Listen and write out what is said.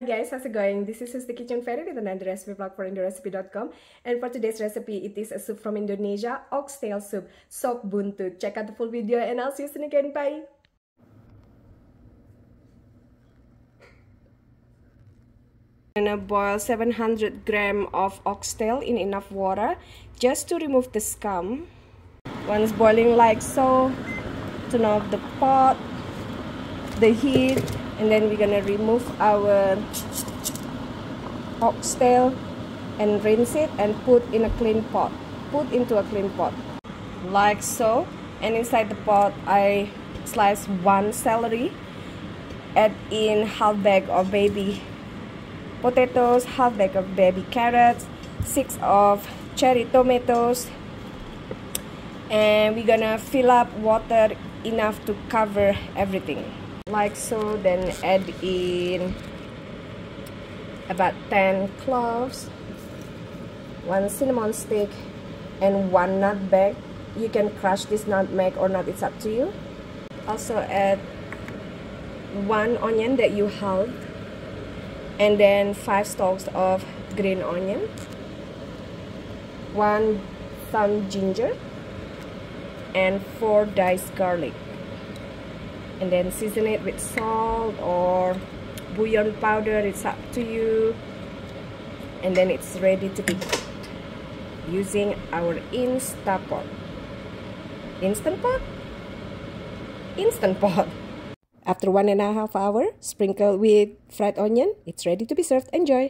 Hey guys, how's it going? This is the Kitchen Fairy with another recipe vlog for indorecipe.com, and for today's recipe it is a soup from Indonesia, oxtail soup, Sop Buntut. Check out the full video and I'll see you soon again. Bye! I'm gonna boil 700 grams of oxtail in enough water just to remove the scum. Once boiling like so, turn off the pot, the heat, and then we're gonna remove our oxtail and rinse it and put in a clean pot. Put into a clean pot like so. And inside the pot I slice one celery, add in half bag of baby potatoes, half bag of baby carrots, 6 of cherry tomatoes, and we're gonna fill up water enough to cover everything like so. Then add in about 10 cloves, 1 cinnamon stick, and 1 nutmeg. You can crush this nutmeg or not, it's up to you. Also add 1 onion that you halved, and then 5 stalks of green onion, 1 thumb ginger, and 4 diced garlic. And then season it with salt or bouillon powder, it's up to you. And then it's ready to be cooked using our Instant Pot. After 1.5 hours, sprinkle with fried onion. It's ready to be served. Enjoy!